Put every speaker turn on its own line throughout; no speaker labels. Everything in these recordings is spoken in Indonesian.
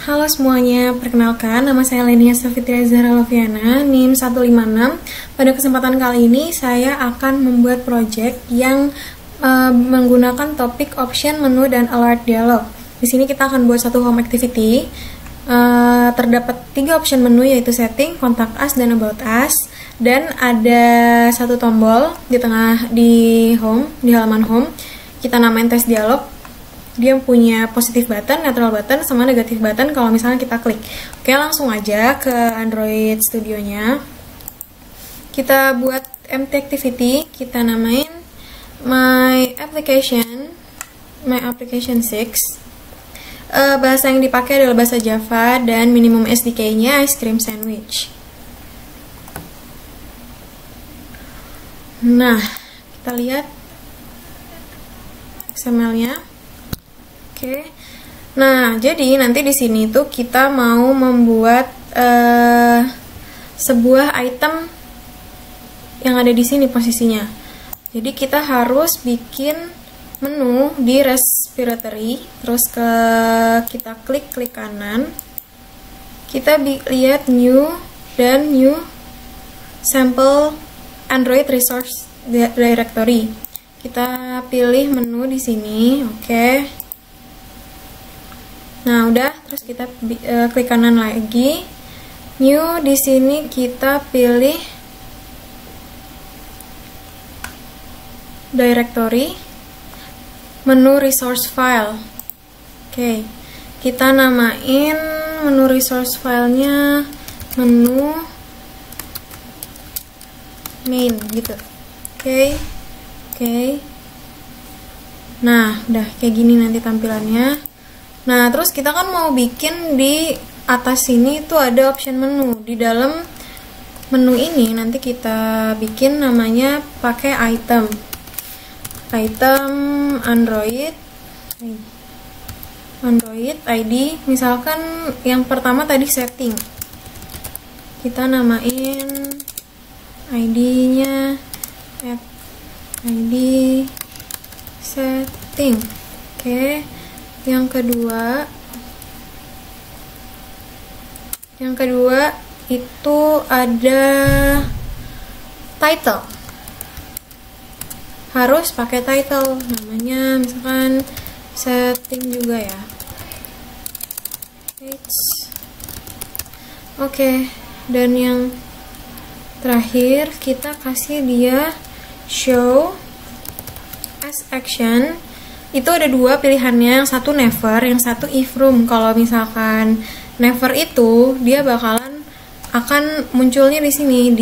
Halo semuanya, perkenalkan nama saya Lenia Safitria Zahra Loviana, NIM 156. Pada kesempatan kali ini saya akan membuat project yang menggunakan topik option, menu, dan alert dialog. Di sini kita akan buat satu home activity. Terdapat 3 option menu, yaitu setting, contact us, dan about us. Dan ada satu tombol di tengah di halaman home. Kita namain test dialog. Dia punya positif button, neutral button, sama negatif button kalau misalnya kita klik. Oke, langsung aja ke Android Studio-nya. Kita buat empty activity, kita namain my application 6. Bahasa yang dipakai adalah bahasa Java dan minimum SDK-nya ice cream sandwich. Nah, kita lihat XML-nya. Oke. Nah, jadi nanti di sini tuh kita mau membuat sebuah item yang ada di sini posisinya. Jadi kita harus bikin menu di respiratory, terus kita klik kanan. Kita lihat new dan new sample Android resource directory. Kita pilih menu di sini, oke. Nah, udah, terus kita klik kanan lagi. New, di sini kita pilih directory, menu resource file. Oke. Kita namain menu resource filenya menu main gitu. Oke. Nah, udah kayak gini nanti tampilannya. Nah, terus kita kan mau bikin di atas sini tuh ada option menu. Di dalam menu ini nanti kita bikin namanya pakai item Android ID. Misalkan yang pertama tadi setting. Kita namain ID-nya ID setting. Oke. Yang kedua itu ada title. Harus pakai title, namanya misalkan setting juga ya. Oke, dan yang terakhir kita kasih dia show as action. Itu ada 2 pilihannya, yang satu never, yang satu if room. Kalau misalkan never itu dia bakalan akan munculnya di sini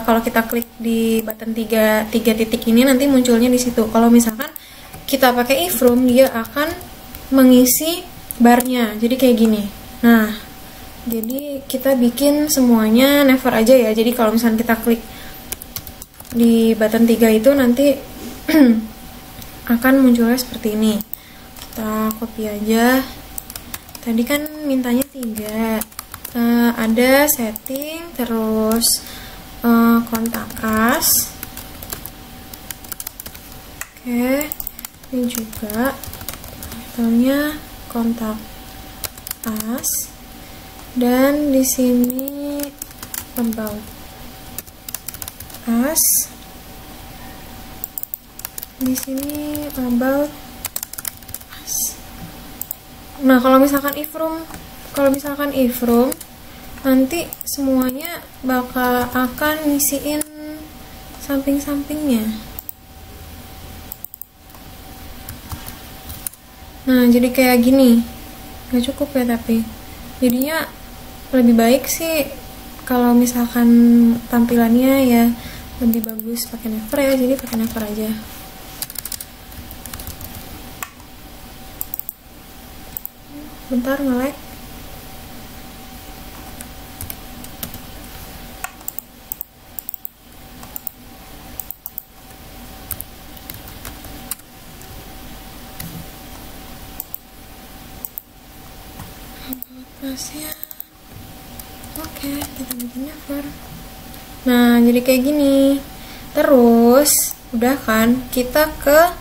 kalau kita klik di button 3 titik ini nanti munculnya di situ. Kalau misalkan kita pakai if room dia akan mengisi barnya. Jadi kayak gini. Nah, jadi kita bikin semuanya never aja ya. Jadi kalau misalkan kita klik di button 3 itu nanti akan munculnya seperti ini. Kita copy aja. Tadi kan mintanya 3. Ada setting, terus kontak us. Oke, ini juga titelnya kontak us. Dan di sini about us. Di sini about us. Nah, kalau misalkan if room nanti semuanya akan ngisiin samping-sampingnya. Nah, jadi kayak gini. Gak cukup ya, tapi jadinya lebih baik sih kalau misalkan tampilannya ya lebih bagus pakai never ya. Jadi pakai never aja. Bentar, nge-lag. Oke, kita bikin never. Nah, jadi kayak gini. Terus, udah kan, kita ke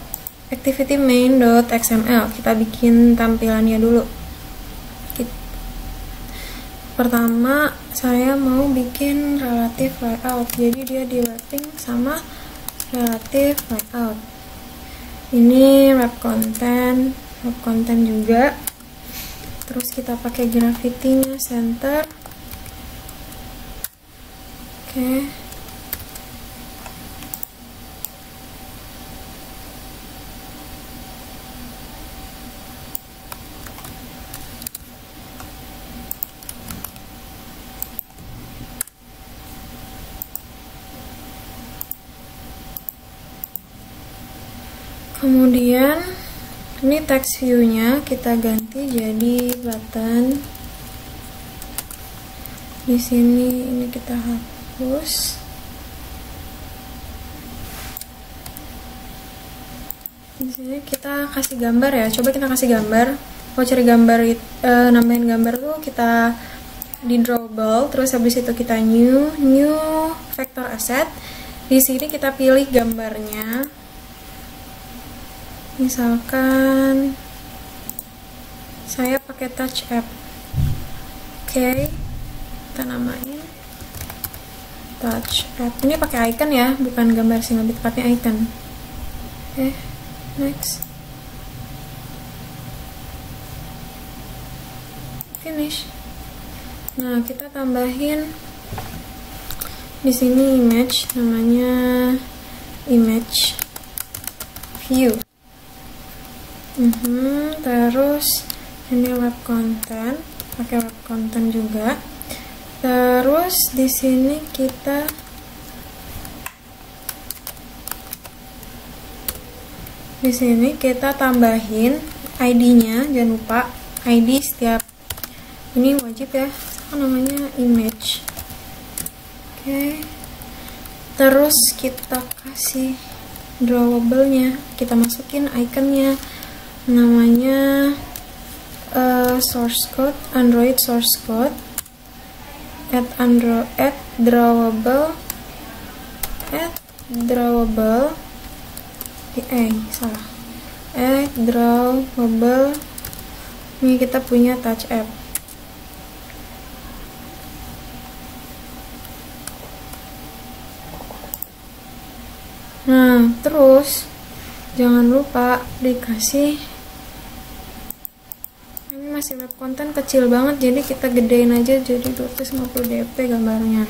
activity main.xml. Kita bikin tampilannya dulu. Pertama, saya mau bikin relative layout, jadi dia di wrapping sama relative layout. Ini wrap content juga. Terus kita pakai graffiti-nya center. Oke. Kemudian ini text view-nya kita ganti jadi button. Di sini ini kita hapus. Di sini kita kasih gambar ya. Coba kita kasih gambar. Mau cari gambar, nambahin gambar tuh kita di drawable. Terus habis itu kita new vector asset. Di sini kita pilih gambarnya. Misalkan saya pakai touch app. Oke, kita namain touch app. Ini pakai icon ya, bukan gambar sih, lebih tepatnya icon. Oke, next, finish. Nah, kita tambahin di sini image, namanya image view. Terus ini web content, pakai web content juga. Terus di sini kita tambahin ID-nya, jangan lupa ID setiap ini wajib ya, namanya image. Oke. Terus kita kasih drawable-nya, kita masukin iconnya, namanya source code, Android source code, add drawable, drawable. Ini kita punya touch app. Nah, terus jangan lupa dikasih, ini masih web content kecil banget, jadi kita gedein aja jadi 250 dp gambarnya.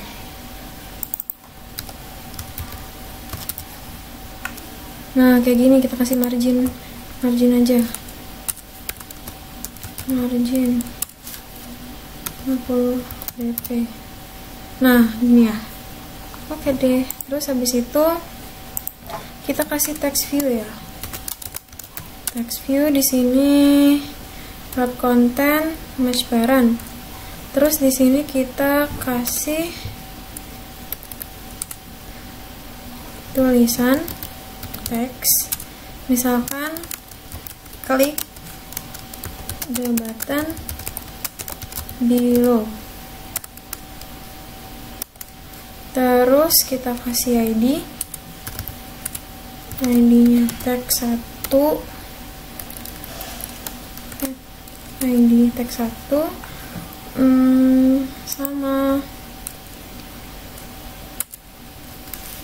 Nah, kayak gini kita kasih margin aja, margin 50 dp. Nah, ini ya. Oke deh. Terus habis itu kita kasih text view ya. Text view di sini wrap content, match parent. Terus di sini kita kasih tulisan teks. Misalkan klik the button below. Terus kita kasih ID-nya teks 1, ID teks 1, sama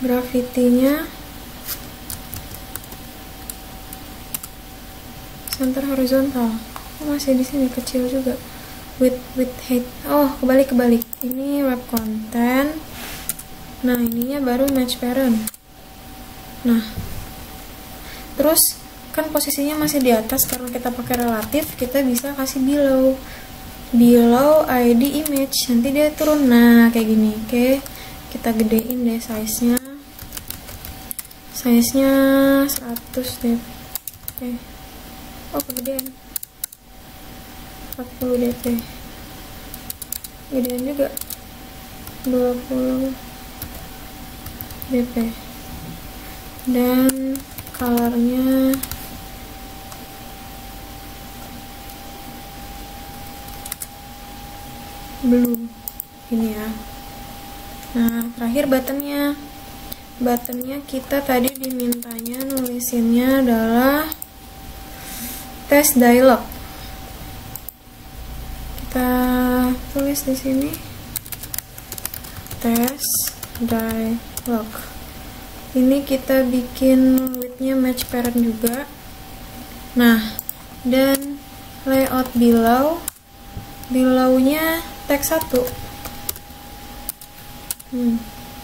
graffiti-nya center horizontal. Masih di sini kecil juga. With height. Oh, kebalik. Ini web content. Nah, ininya baru match parent. Nah, terus kan posisinya masih di atas, karena kita pakai relatif, kita bisa kasih below ID image, nanti dia turun. Nah, kayak gini. Oke, kita gedein deh size-nya 100 deh. Oke. Oh, kegedean 40 dp, gedean juga 20 dp, dan colornya blue ini ya. Nah, terakhir buttonnya kita tadi dimintanya nulisinnya adalah test dialog. Kita tulis tulis di sini tes dialog. Ini kita bikin widthnya match parent juga. Nah, dan layout belownya teks 1.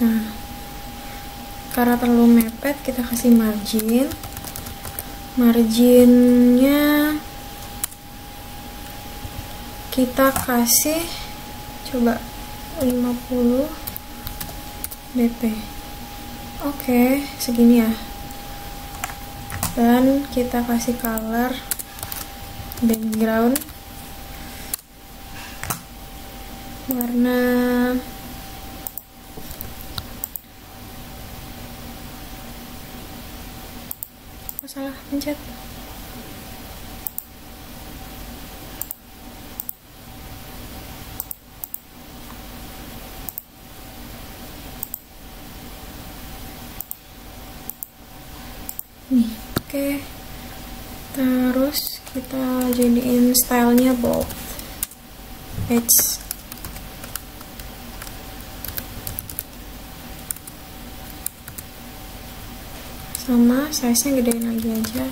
Nah, karena terlalu mepet, kita kasih marginnya kita kasih coba 50 dp. Oke, segini ya. Dan kita kasih color background warna salah pencet. Nih, oke. Terus kita jadiin stylenya bold, H. Sama size-nya gedein lagi aja.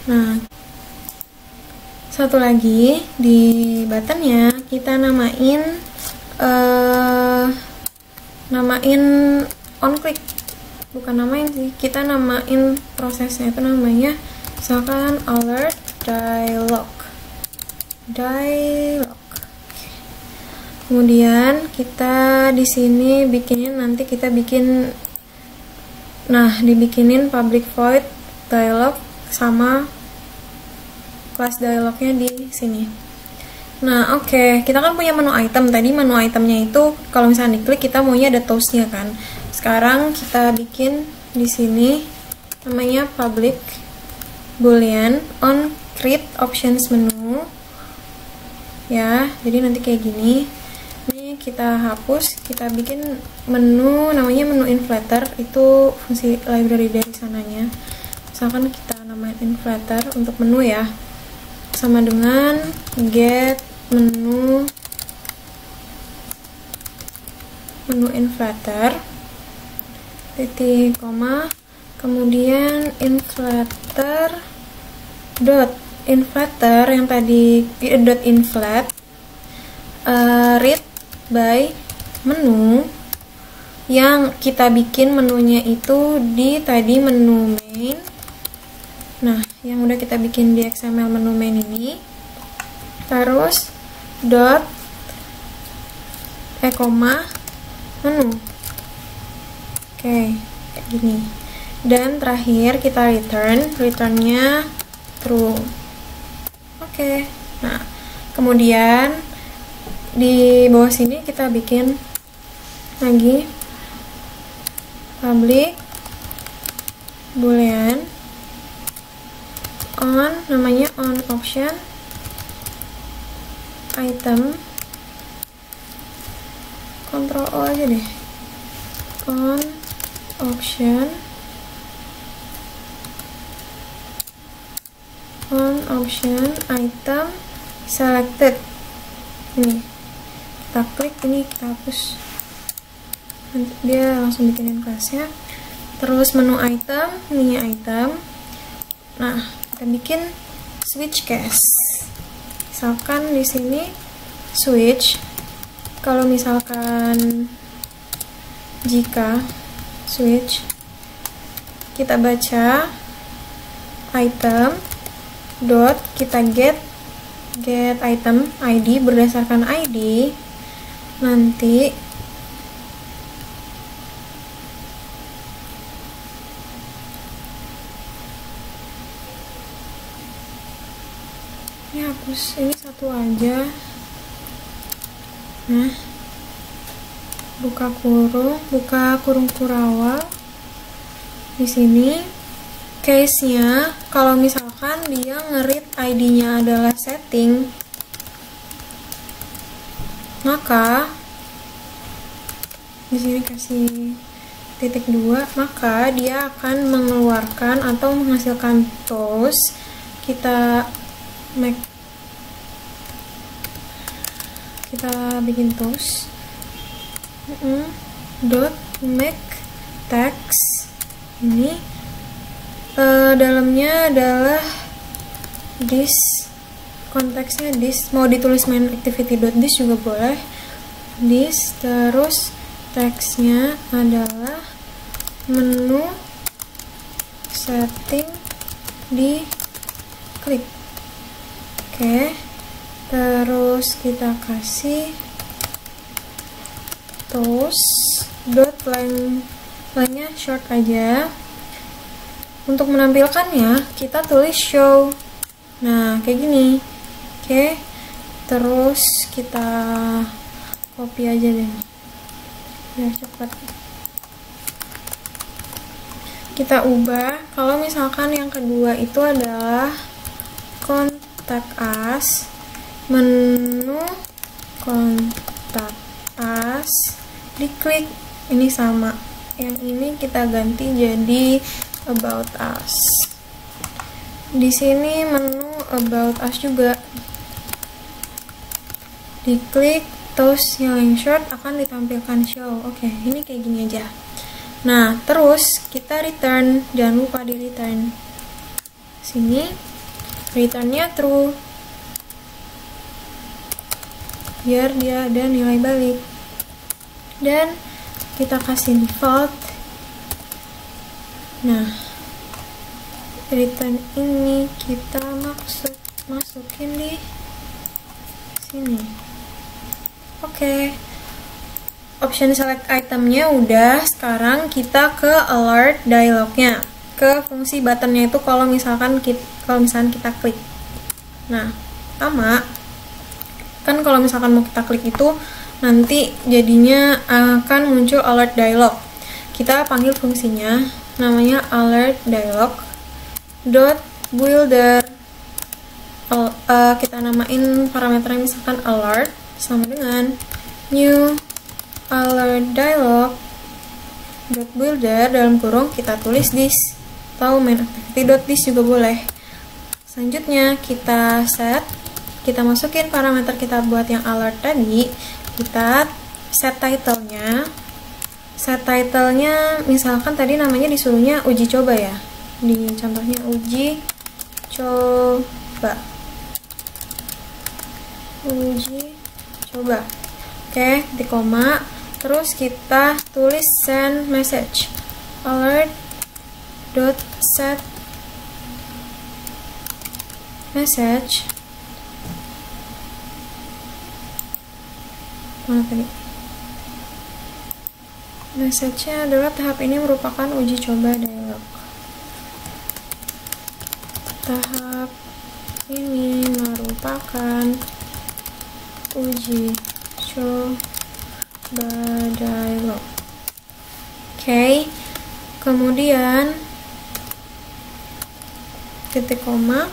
Nah, satu lagi di buttonnya kita namain on click, bukan namain sih, kita namain prosesnya itu namanya misalkan alert dialog. Kemudian kita di sini bikinin, nanti kita bikin, dibikinin public void dialog sama class dialognya di sini. Nah, oke, kita kan punya menu item. Tadi menu itemnya itu kalau misalnya diklik kita maunya ada toolsnya kan. Sekarang kita bikin di sini namanya public boolean on create options menu. Ya, jadi nanti kayak gini. Ini kita hapus, kita bikin menu namanya menu inflator, itu fungsi library dari sananya. Misalkan kita namain inflator untuk menu ya, sama dengan get menu inflator titik koma, kemudian inflator yang tadi inflat read by menu, yang kita bikin menunya itu di tadi menu main. Nah, yang udah kita bikin di XML menu main ini, terus dot koma menu. Oke, kayak gini. Dan terakhir kita returnnya true. Oke. Nah, kemudian di bawah sini kita bikin lagi public boolean on, namanya on option item, Ctrl O aja deh, on option item selected. Ini kita klik, ini kita hapus, nanti dia langsung bikinin kelasnya. Terus menu item, ininya item. Nah, kita bikin switch case. Misalkan di sini switch, kalau misalkan jika switch kita baca item dot, kita get item ID berdasarkan ID, nanti ini hapus, ini satu aja. Nah, buka kurung kurawal. Di sini case-nya kalau misalkan dia nge-read ID-nya adalah setting, maka di sini kasih titik 2, maka dia akan mengeluarkan atau menghasilkan toast kita bikin toast. Dot make text ini dalamnya adalah this, konteksnya this, mau ditulis main activity.this juga boleh, this, terus teksnya adalah menu setting di klik. Oke, terus kita kasih toast dot lengthnya short aja. Untuk menampilkannya kita tulis show. Nah, kayak gini. Oke. Terus kita copy aja deh. Biar cepat. Kita ubah. Kalau misalkan yang kedua itu adalah contact us, menu contact us, diklik. Ini sama. Yang ini kita ganti jadi about us. Di sini menu about us juga. Diklik, toast yang short akan ditampilkan show. Oke, ini kayak gini aja. Nah, terus kita return, jangan lupa di return. Sini returnnya true, biar dia ada nilai balik. Dan kita kasih default. Nah, return ini kita masukin di sini. Oke. Option select itemnya udah. Sekarang kita ke alert dialognya, ke fungsi buttonnya itu kalau misalkan kita klik. Nah, pertama kan kalau misalkan mau kita klik itu nanti jadinya akan muncul alert dialog. Kita panggil fungsinya, namanya alert dialog dot builder. Kita namain parameternya misalkan alert sama dengan new alert dialog dot builder, dalam kurung kita tulis this atau main activity dot this juga boleh. Selanjutnya kita kita masukin parameter kita buat yang alert tadi. Kita set title-nya. Set title-nya misalkan tadi namanya disuruhnya uji coba ya. Di contohnya uji coba. Uji coba. Oke, di koma. Terus kita tulis send message. Alert dot set message. Mana tadi? Message-nya adalah tahap ini merupakan uji coba dialog. Tahap ini merupakan uji coba dialog. Oke. Kemudian titik koma.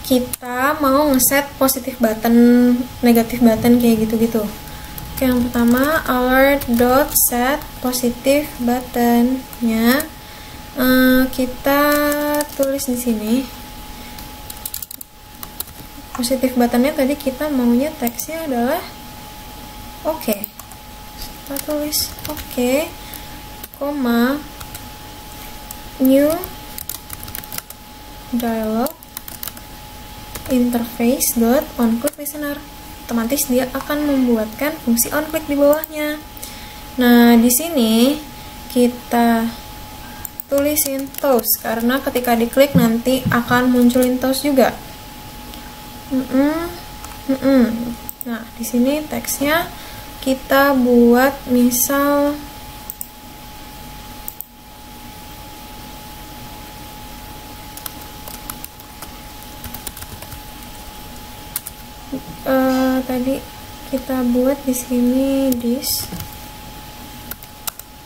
Kita mau ngeset positif button, negatif button kayak gitu-gitu. Oke, yang pertama alert dot set positif buttonnya kita tulis di sini. Positif buttonnya tadi kita maunya teksnya adalah oke. Kita tulis oke, koma new dialog interface dot on click listener. Otomatis dia akan membuatkan fungsi on click di bawahnya. Nah, di sini kita tulisin toast karena ketika diklik nanti akan munculin toast juga. Nah, di sini teksnya kita buat misal tadi kita buat di sini this,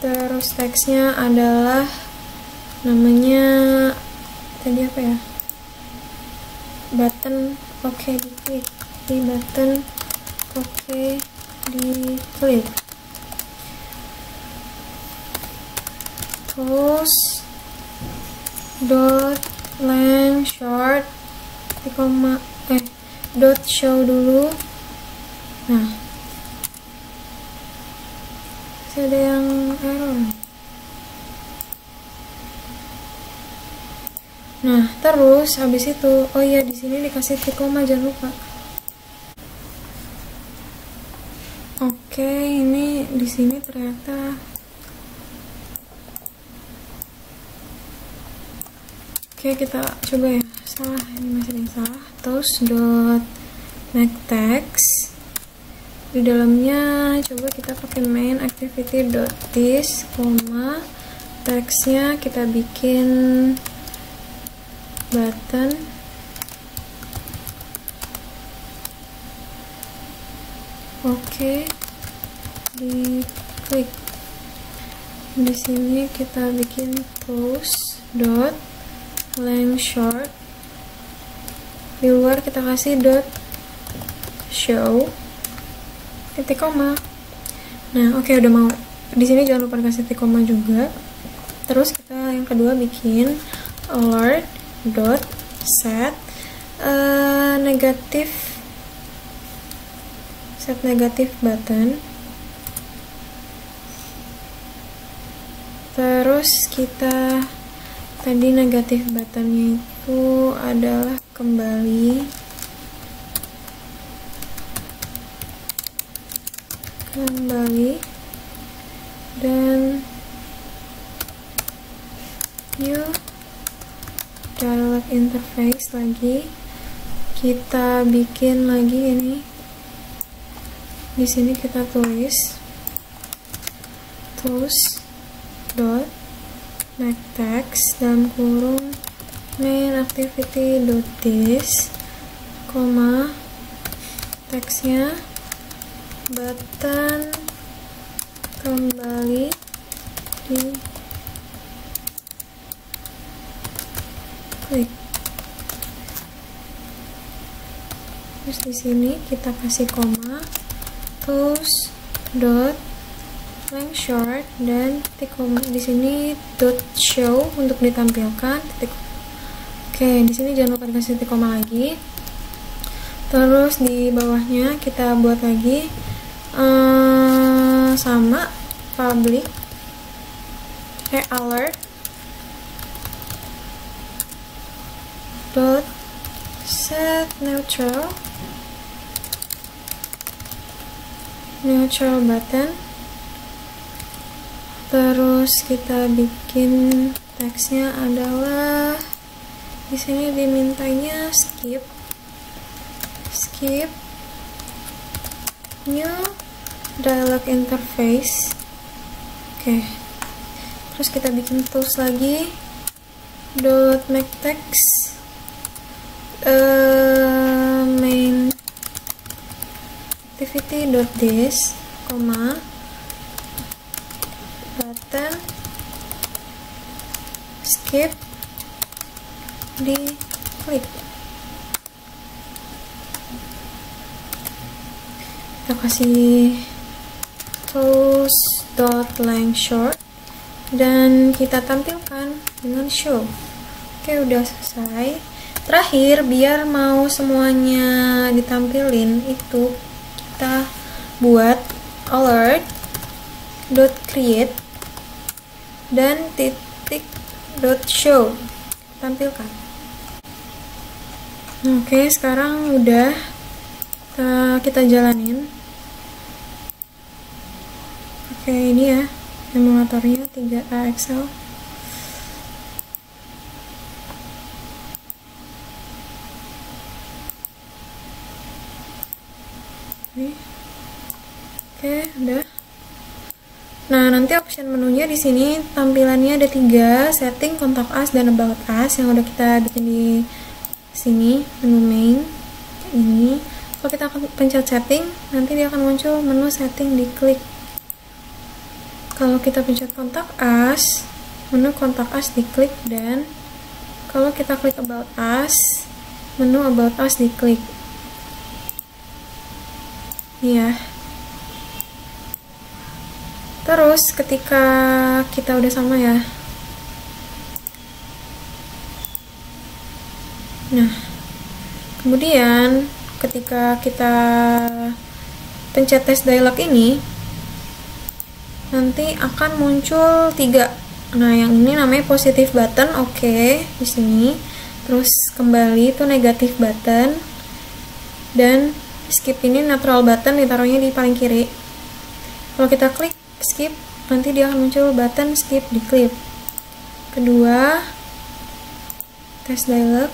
terus teksnya adalah namanya tadi apa ya, button oke diklik, di button oke diklik, terus dot length short dot show dulu. Nah, masih ada yang error. Nah, terus habis itu, oh iya, di sini dikasih tikoma, jangan lupa. Oke, ini di sini ternyata kita coba ya. Salah, ini masih ada yang salah. Terus dot make text. Di dalamnya coba kita pakai main activity dot this, textnya kita bikin button. Oke, di klik. Di sini kita bikin post dot length short. Di luar kita kasih dot show titik koma. Nah, oke, udah mau. Di sini jangan lupa kasih titik koma juga. Terus kita yang kedua bikin alert dot set negatif button. Terus kita tadi negatif buttonnya itu adalah kembali dan new dialog interface. Lagi kita bikin lagi ini. Di sini kita tulis dot make text dalam kurung main activity dot this, teksnya button kembali di klik. Terus di sini kita kasih koma, terus dot length short dan titik koma. Di sini dot show untuk ditampilkan titik. Oke, di sini jangan lupa dikasih titik koma lagi. Terus di bawahnya kita buat lagi sama public alert dot set neutral button. Terus kita bikin teksnya adalah, di sini dimintanya skip new dialog interface. Oke. Terus kita bikin tools lagi dot make text main activity dot this, button skip di klik. Kita kasih toast dot length short dan kita tampilkan dengan show. Oke, udah selesai. Terakhir, biar mau semuanya ditampilin, itu kita buat alert dot create dan titik dot show, tampilkan. Oke, sekarang udah kita jalanin. Oke, ini ya emulatornya 3A Excel. Oke, udah. Nah, nanti option menunya di sini tampilannya ada 3, setting, kontak us, dan about us yang udah kita bikin di sini, menu main ini. Kalau kita akan pencet setting, nanti dia akan muncul menu setting, diklik. Kalau kita pencet kontak us, menu kontak us diklik, dan kalau kita klik about us, menu about us diklik. Iya. Terus ketika kita udah sama ya, Nah, kemudian ketika kita pencet tes dialog ini, nanti akan muncul 3. Nah, yang ini namanya positive button, oke, di sini. Terus kembali itu negatif button, dan skip ini neutral button, ditaruhnya di paling kiri. Kalau kita klik skip, nanti dia akan muncul button skip, diklik. Kedua, tes dialog,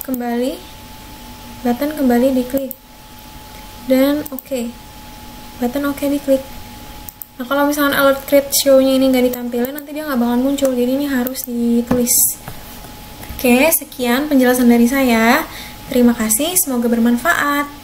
kembali, button kembali diklik, dan oke, button oke diklik. Nah, kalau misalkan alert create show-nya ini nggak ditampilin, nanti dia nggak bakal muncul, jadi ini harus ditulis. Oke, sekian penjelasan dari saya. Terima kasih, semoga bermanfaat.